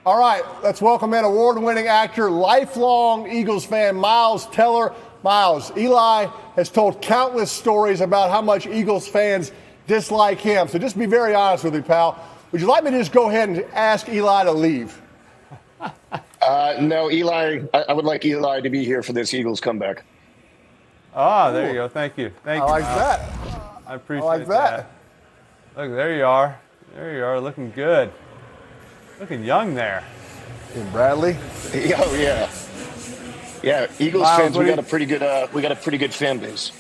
All right, let's welcome in award-winning actor, lifelong Eagles fan, Myles Teller. Myles, Eli has told countless stories about how much Eagles fans dislike him. So just be very honest with me, pal. Would you like me to just go ahead and ask Eli to leave? No, Eli, I would like Eli to be here for this Eagles comeback. Ah, there you go. Thank you. I like that. I appreciate that. Look, there you are. There you are, looking good. Looking young there. And Bradley? Oh yeah, yeah. Eagles Myles, fans, we got a pretty good fan base.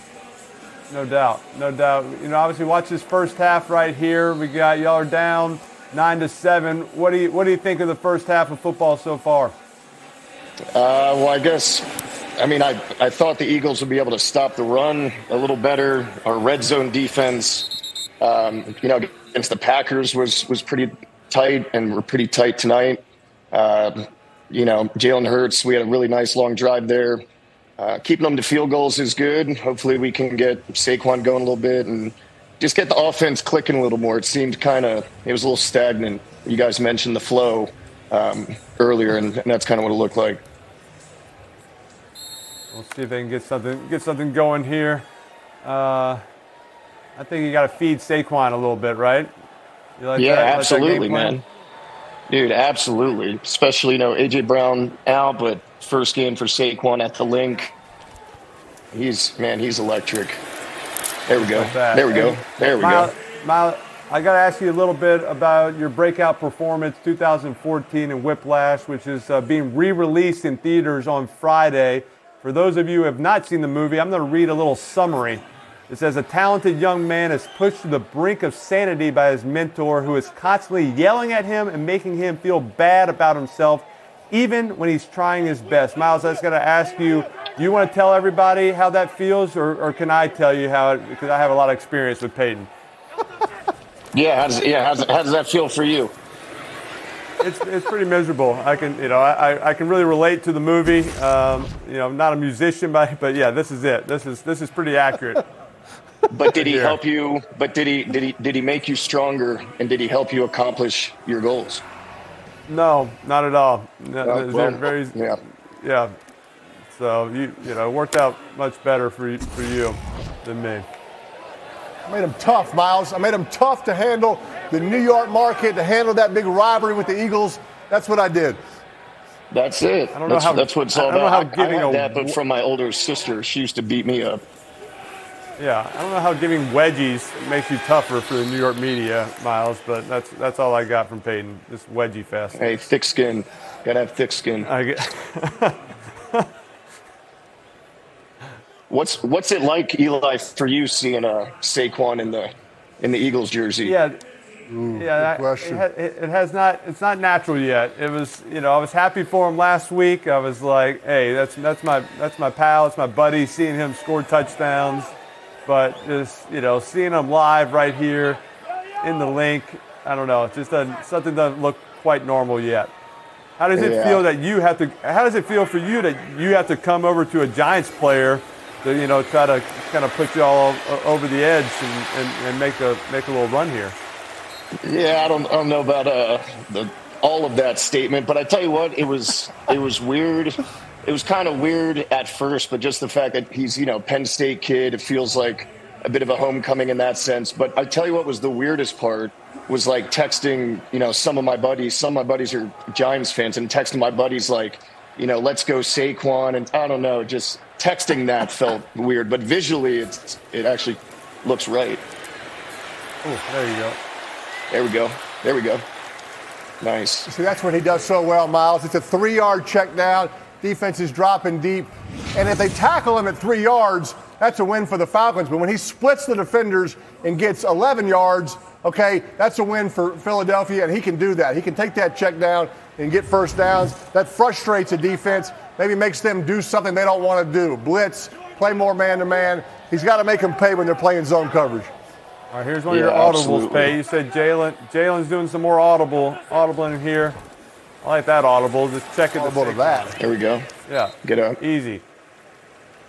No doubt, no doubt. You know, obviously, watch this first half right here. We got y'all are down 9-7. What do you think of the first half of football so far? Well, I thought the Eagles would be able to stop the run a little better. Our red zone defense, against the Packers was pretty tight, and we're pretty tight tonight. Jalen Hurts, we had a really nice long drive there. Keeping them to field goals is good. Hopefully we can get Saquon going a little bit and just get the offense clicking a little more. It seemed it was a little stagnant. You guys mentioned the flow earlier, and that's kind of what it looked like. We'll see if they can get something going here. I think you got to feed Saquon a little bit, right? You like that? Absolutely, man. Dude, absolutely. Especially, A.J. Brown out, but first game for Saquon at the link. He's electric. There we go. There we go. There we go. Myles, I got to ask you a little bit about your breakout performance 2014 in Whiplash, which is being re-released in theaters on Friday. For those of you who have not seen the movie, I'm going to read a little summary. It says, a talented young man is pushed to the brink of sanity by his mentor, who is constantly yelling at him and making him feel bad about himself, even when he's trying his best. Myles, I just got to ask you, do you want to tell everybody how that feels, or can I tell you because I have a lot of experience with Peyton? How does that feel for you? It's pretty miserable. I can really relate to the movie. I'm not a musician, but yeah, this is it. This is pretty accurate. But did he help you? But did he make you stronger, and did he help you accomplish your goals? No, not at all. Yeah. So it worked out much better for you than me. I made him tough, Myles. I made him tough to handle the New York market, to handle that big rivalry with the Eagles. That's what I did. That's it. That's what it's all about. I had that, but from my older sister. She used to beat me up. Yeah, I don't know how giving wedgies makes you tougher for the New York media, Myles, but that's all I got from Peyton, this wedgie fest. Hey, thick skin. Gotta have thick skin. What's it like, Eli, for you seeing Saquon in the Eagles jersey? Yeah. Question. It's not natural yet. It was, I was happy for him last week. I was like, hey, that's my pal, it's my buddy, seeing him score touchdowns. But just, seeing him live right here in the link, I don't know, something doesn't look quite normal yet. How does it feel how does it feel for you that you have to come over to a Giants player to, try to kind of put you all over the edge and make a little run here? Yeah, I don't know about all of that statement, but I tell you what, it was weird. It was kind of weird at first, but just the fact that he's, Penn State kid, it feels like a bit of a homecoming in that sense. But I tell you what was the weirdest part was like texting, some of my buddies are Giants fans, and texting my buddies like, let's go Saquon, and I don't know, just texting that felt weird, but visually it actually looks right. Oh, there you go. There we go. Nice. See, that's what he does so well, Myles. It's a 3-yard check down. Defense is dropping deep. And if they tackle him at 3 yards, that's a win for the Falcons. But when he splits the defenders and gets 11 yards, okay, that's a win for Philadelphia, and he can do that. He can take that check down and get first downs. That frustrates the defense, maybe makes them do something they don't want to do. Blitz, play more man-to-man. He's got to make them pay when they're playing zone coverage. All right, here's one of your audibles, Pay. You said Jalen's doing some more audible in here. I like that audible. Just check it. Audible to that. There we go. Yeah. Get up. Easy.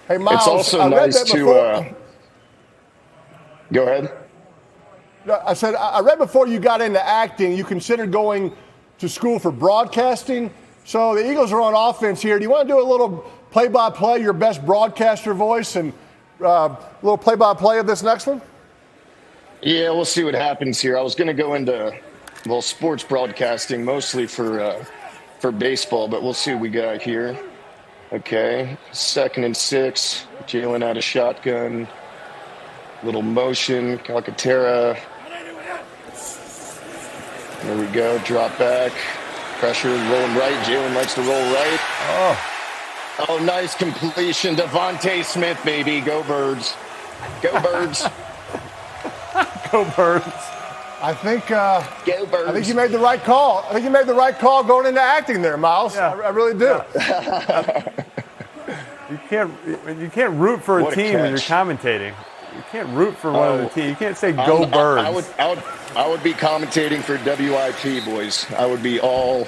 Hey, Myles, it's also nice to go ahead. I said, I read before you got into acting, you considered going to school for broadcasting. So the Eagles are on offense here. Do you want to do a little play-by-play, your best broadcaster voice, and a little play-by-play of this next one? Yeah, we'll see what happens here. I was going to go into, sports broadcasting mostly for baseball, but we'll see what we got here. Okay, 2nd and 6. Jalen out of shotgun. Little motion. Calcaterra. There we go. Drop back. Pressure. Rolling right. Jalen likes to roll right. Oh, nice completion. Devontae Smith, baby. Go Birds. Go Birds. Go Birds. I think Go Birds. I think you made the right call. I think you made the right call going into acting there, Myles. Yeah. I really do. Yeah. You can't root for a What a team when you're catch. commentating. You can't root for one of the team. You can't say "Go Birds." I would be commentating for WIP, boys. I would be all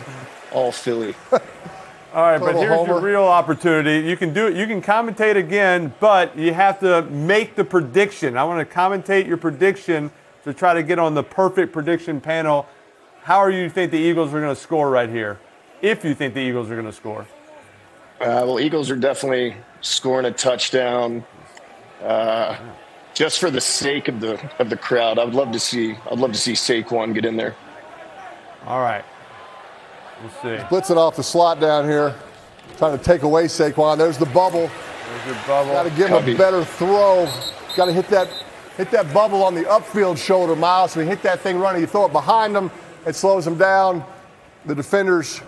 Philly. All right, but Total here's your homer. real opportunity. You can do it. You can commentate again, but you have to make the prediction. I want to commentate your prediction to try to get on the perfect prediction panel. How are you think the Eagles are going to score right here? If you think the Eagles are going to score. Eagles are definitely scoring a touchdown. Just for the sake of the crowd, I'd love to see Saquon get in there. All right. We'll see. Blitzing off the slot down here, trying to take away Saquon. There's the bubble. There's your bubble. Got to give him a better throw. Got to hit that bubble on the upfield shoulder, Myles. So he hit that thing running. You throw it behind him, it slows him down. The defenders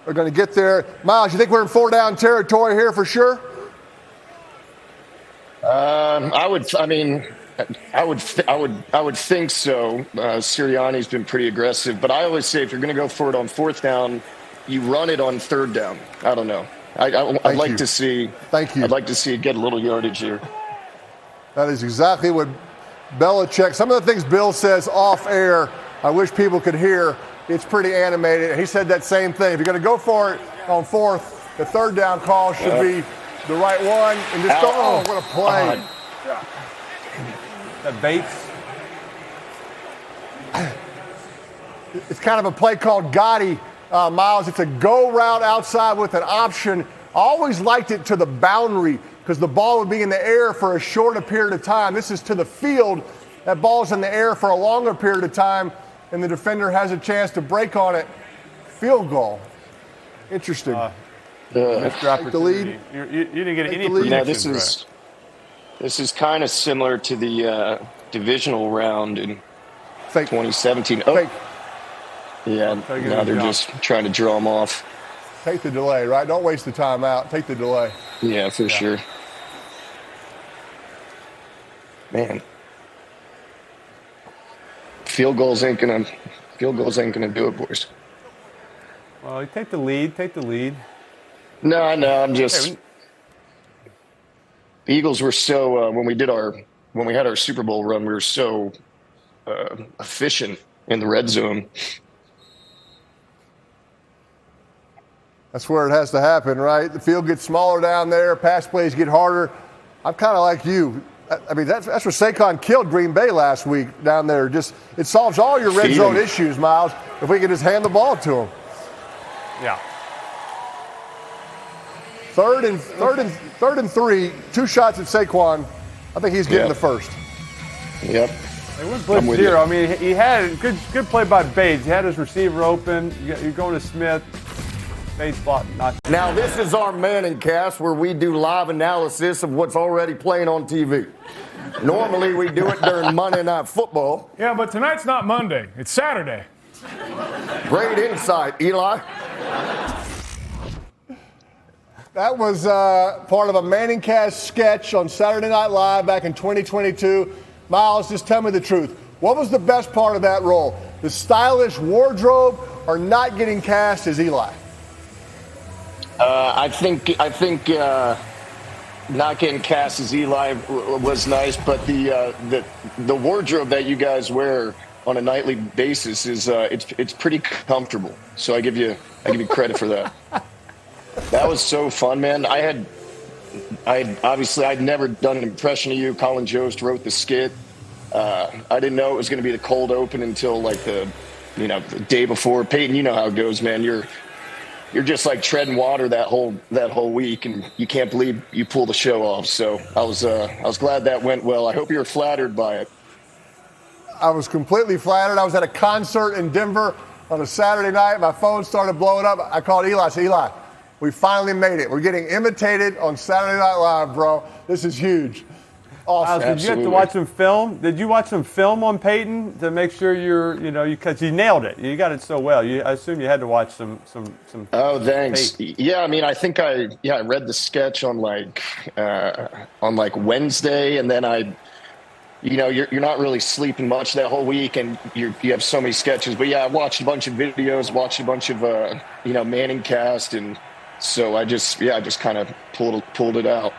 are going to get there. Myles, you think we're in 4-down territory here for sure? I would think so. Sirianni's been pretty aggressive, but I always say if you're going to go for it on 4th down, you run it on 3rd down. I don't know. I'd like to see. Thank you. I'd like to see it get a little yardage here. That is exactly what Belichick. Some of the things Bill says off air, I wish people could hear. It's pretty animated. He said that same thing. If you're going to go for it on 4th, the 3rd down call should be the right one. And just go, oh, what a play. That Bates. It's kind of a play called Gotti, Myles. It's a go route outside with an option. Always liked it to the boundary because the ball would be in the air for a shorter period of time. This is to the field. That ball's in the air for a longer period of time, and the defender has a chance to break on it. Field goal. Interesting. Take the lead. You didn't get any the lead. predictions. Now this is kind of similar to the divisional round in Fake. 2017. Oh, Fake. yeah. Now they're just trying to draw them off. Take the delay, right? Don't waste the timeout. Take the delay. Yeah, for sure. Man, field goals ain't gonna do it, boys. Well, you take the lead. Take the lead. No, I'm just. The Eagles were so when we had our Super Bowl run, we were so efficient in the red zone. That's where it has to happen, right? The field gets smaller down there. Pass plays get harder. I'm kind of like you. I mean, that's what Saquon killed Green Bay last week down there. Just it solves all your red zone issues, Myles. If we can just hand the ball to him. Yeah. Third and 3, 2 shots at Saquon. I think he's getting the first. Yep. They went blitz with zero. you. I mean, he had good play by Bates. He had his receiver open. You're going to Smith. Bates block. Now, this is our ManningCast where we do live analysis of what's already playing on TV. Normally, we do it during Monday Night Football. Yeah, but tonight's not Monday. It's Saturday. Great insight, Eli. That was part of a ManningCast sketch on Saturday Night Live back in 2022. Myles, just tell me the truth. What was the best part of that role? The stylish wardrobe or not getting cast as Eli? I think not getting cast as Eli was nice, but the wardrobe that you guys wear on a nightly basis is it's pretty comfortable. So I give you credit for that. That was so fun, man. I'd never done an impression of you. Colin Jost wrote the skit. I didn't know it was going to be the cold open until like the the day before. Peyton, you know how it goes, man. You're just like treading water that whole week, and you can't believe you pulled the show off. So I was glad that went well. I hope you're flattered by it. I was completely flattered. I was at a concert in Denver on a Saturday night. My phone started blowing up. I called Eli. I said, Eli, we finally made it. We're getting imitated on Saturday Night Live, bro. This is huge. Awesome. Did you have to watch some film? Did you watch some film on Peyton to make sure because you nailed it. You got it so well. I assume you had to watch some. Oh, thanks. tape. Yeah, I mean, I think I read the sketch on Wednesday, and then you're not really sleeping much that whole week, and you have so many sketches. But yeah, I watched a bunch of videos, watched a bunch of ManningCast, and so I just kind of pulled it out.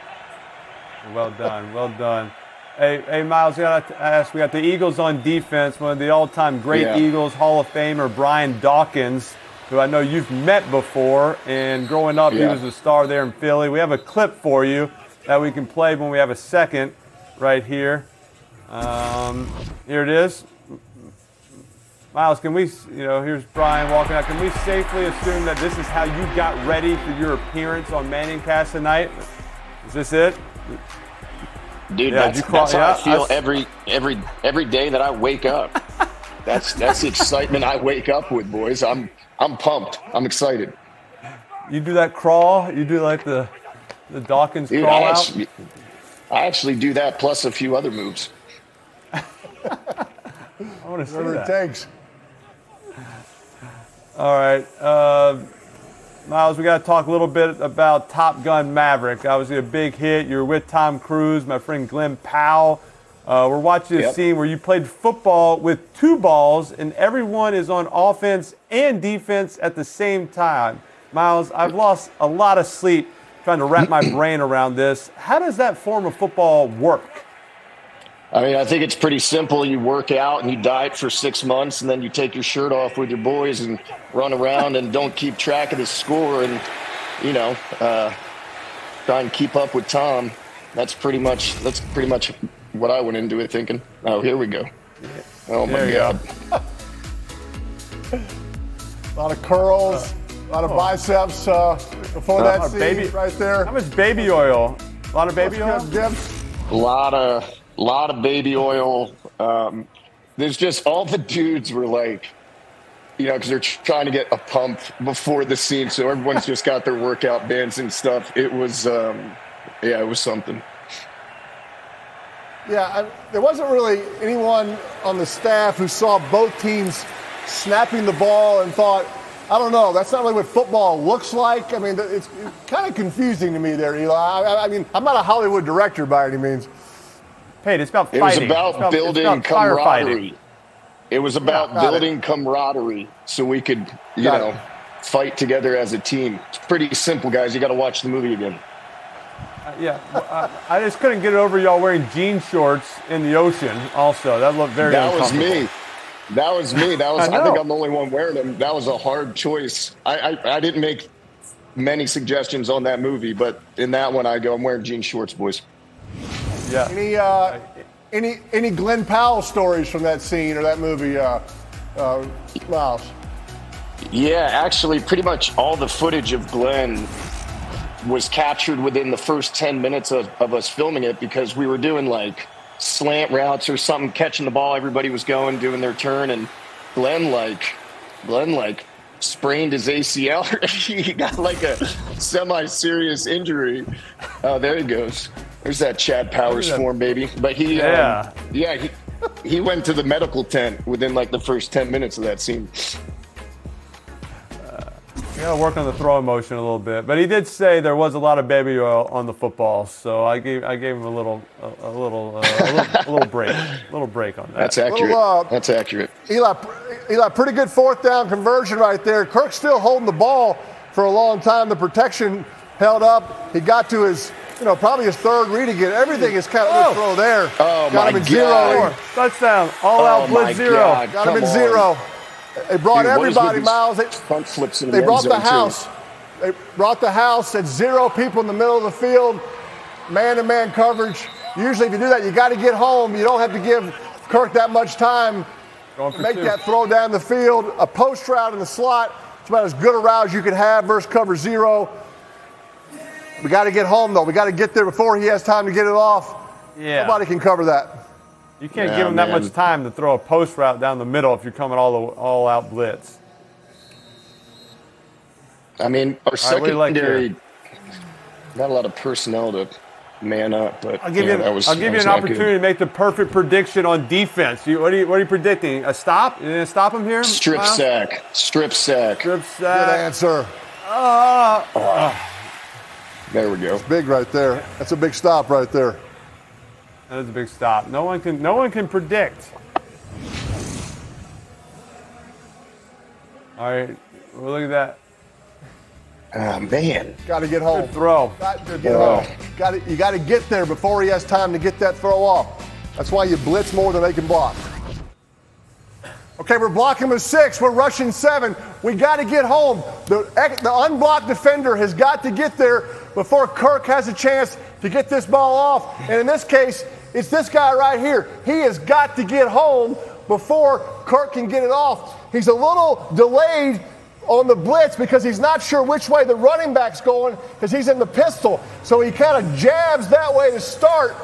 Well done. Hey, Myles, we got to ask. We got the Eagles on defense. One of the all-time great Eagles, Hall of Famer Brian Dawkins, who I know you've met before. And growing up, he was a star there in Philly. We have a clip for you that we can play when we have a second, right here. Here it is. Myles, can we? Here's Brian walking out. Can we safely assume that this is how you got ready for your appearance on ManningCast tonight? Is this it? Dude, that's how I feel every day that I wake up. That's the excitement I wake up with, boys. I'm pumped. I'm excited. You do that crawl? You do like the Dawkins Dude, crawl out? I actually do that plus a few other moves. I want to see Whatever that. it takes. All right. Myles, we got to talk a little bit about Top Gun Maverick. Obviously a big hit. You're with Tom Cruise, my friend Glenn Powell. We're watching a scene where you played football with two balls, and everyone is on offense and defense at the same time. Myles, I've lost a lot of sleep trying to wrap my brain around this. How does that form of football work? I mean, I think it's pretty simple. You work out and you diet for 6 months, and then you take your shirt off with your boys and run around and don't keep track of the score and, try and keep up with Tom. That's pretty much what I went into it thinking. Oh, here we go. Oh, my God. A lot of curls, a lot of biceps before that scene right there. How much baby oil? A lot of baby oil? Dips. A lot of baby oil. There's just all the dudes were like, because they're trying to get a pump before the scene, so everyone's just got their workout bands and stuff. It was, it was something. Yeah, there wasn't really anyone on the staff who saw both teams snapping the ball and thought, I don't know, that's not really what football looks like. I mean, it's kind of confusing to me there, Eli. I mean, I'm not a Hollywood director by any means. Pete, it's about fighting. It was about building camaraderie. It was about building camaraderie so we could, fight together as a team. It's pretty simple, guys. You got to watch the movie again. I just couldn't get over y'all wearing jean shorts in the ocean also. That looked very uncomfortable. That was me. I think I'm the only one wearing them. That was a hard choice. I didn't make many suggestions on that movie, but in that one I'm wearing jean shorts, boys. Yeah. Any Glenn Powell stories from that scene or that movie, Myles? Yeah, actually, pretty much all the footage of Glenn was captured within the first 10 minutes of us filming it because we were doing like slant routes or something, catching the ball. Everybody was going, doing their turn, and Glenn sprained his ACL. He got like a semi-serious injury. Oh, there he goes. There's that Chad Powers form, baby. But he went to the medical tent within like the first 10 minutes of that scene. You got to work on the throw motion a little bit, but he did say there was a lot of baby oil on the football, so I gave him a little break on that. That's accurate. That's accurate. Eli, pretty good fourth down conversion right there. Kirk's still holding the ball for a long time. The protection held up. He got to his, probably his third read again. Everything is kind of good throw there. Oh, got him in zero. Touchdown. All out blitz zero. God. Got him in zero. They brought everybody, Myles. Front flips in they brought the house. They brought the house at 0 people in the middle of the field, man-to-man coverage. Usually if you do that, you got to get home. You don't have to give Kirk that much time. Going for make 2. that throw down the field. A post route in the slot. It's about as good a route as you can have versus cover 0. We got to get home, though. We got to get there before he has time to get it off. Yeah. Nobody can cover that. You can't give him that much time to throw a post route down the middle if you're coming all out blitz. I mean, our All right, secondary, not a lot of personnel to man up, but I'll give you an opportunity to make the perfect prediction on defense. What are you predicting? A stop? You gonna stop him here? Strip Myles? sack. Strip sack. Strip Good sack. answer. There we go. Big right there. That's a big stop right there. That is a big stop. No one can predict. All right, well, look at that. Oh, man. Got to get home. Good throw. Got to get home. You got to get there before he has time to get that throw off. That's why you blitz more than they can block. Okay, we're blocking with 6. We're rushing 7. We got to get home. The unblocked defender has got to get there before Kirk has a chance to get this ball off. And in this case, it's this guy right here. He has got to get home before Kirk can get it off. He's a little delayed on the blitz because he's not sure which way the running back's going because he's in the pistol. So he kind of jabs that way to start,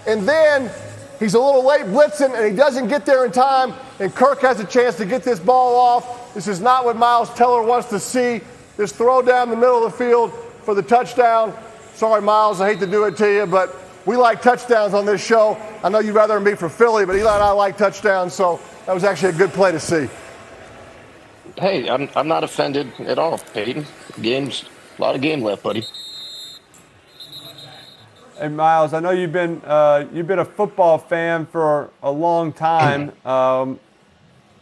and then he's a little late blitzing, and he doesn't get there in time, and Kirk has a chance to get this ball off. This is not what Myles Teller wants to see. This throw down the middle of the field for the touchdown. Sorry, Myles, I hate to do it to you, but we like touchdowns on this show. I know you'd rather be for Philly, but Eli and I like touchdowns, so that was actually a good play to see. Hey, I'm not offended at all, Peyton. A lot of game left, buddy. Hey, Myles, I know you've been a football fan for a long time.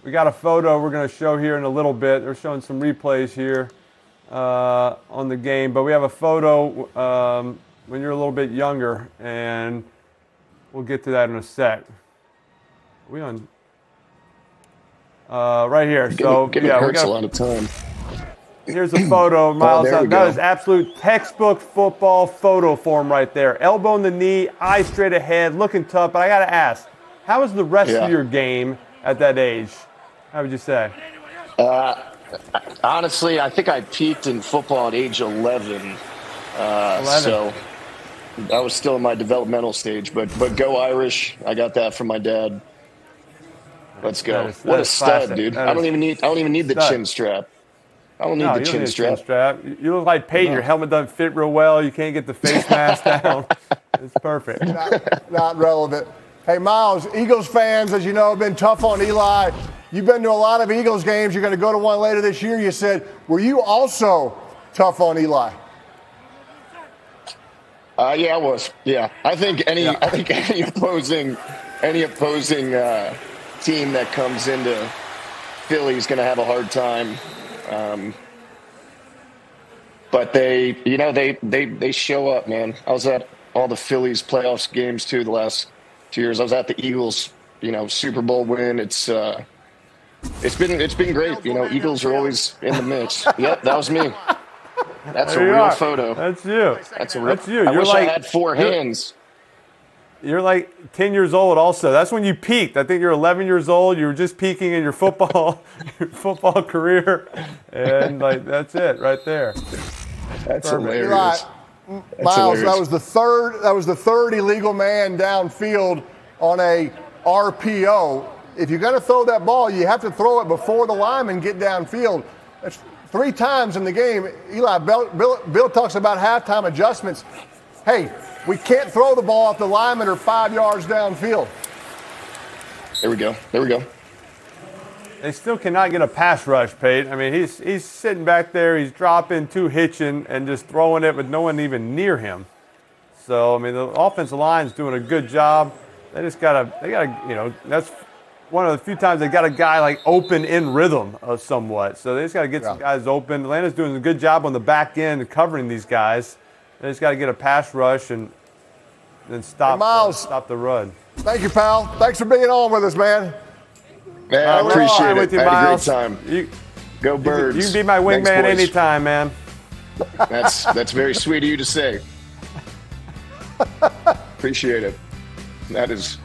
We got a photo we're going to show here in a little bit. They're showing some replays here on the game, but we have a photo when you're a little bit younger, and we'll get to that in a sec. Are we on? Right here. So Getting hurts a lot of time. Here's a photo, Myles. there we That go. is absolute textbook football photo form right there. Elbow in the knee, eye straight ahead, looking tough. But I got to ask, how was the rest of your game at that age? How would you say? Honestly, I think I peaked in football at age 11. 11. So I was still in my developmental stage. But go Irish. I got that from my dad. Let's go. What a stud, classic. dude. I don't even need the stud. chin strap. I don't need No, the you don't chin need a strap. chin strap. You look like Peyton. No. Your helmet doesn't fit real well. You can't get the face mask down. It's perfect. Not relevant. Hey, Myles, Eagles fans, as you know, have been tough on Eli. You've been to a lot of Eagles games. You're going to go to one later this year. You said, were you also tough on Eli? Yeah, I was. Yeah, I think any opposing team that comes into Philly is going to have a hard time. But they show up, man. I was at all the Phillies playoffs games too the last 2 years. I was at the Eagles, Super Bowl win. It's been great. Eagles are always in the mix. Yep, that was me. That's There a you real are. photo. That's you. That's you. You're I wish like, I had 4 hands. You're like 10 years old also. That's when you peaked. I think you're 11 years old. You were just peaking in your football career. And that's it right there. That's Perfect. hilarious. Eli, Myles, that was the third illegal man downfield on a RPO. If you're going to throw that ball, you have to throw it before the lineman get downfield. That's 3 times in the game. Eli, Bill talks about halftime adjustments. Hey, we can't throw the ball off the lineman or 5 yards downfield. There we go. They still cannot get a pass rush, Pate. I mean, he's sitting back there, he's dropping, 2 hitching, and just throwing it with no one even near him. So, I mean, the offensive line's doing a good job. They gotta, that's one of the few times they got a guy open in rhythm somewhat. So they just gotta get some guys open. Atlanta's doing a good job on the back end of covering these guys. They just gotta get a pass rush and then stop the run. Thank you, pal. Thanks for being on with us, man. Man, I appreciate it. With you, I had Myles. a great time. Go Birds. You can be my wingman Thanks, boys. anytime, man. That's very sweet of you to say. Appreciate it. That is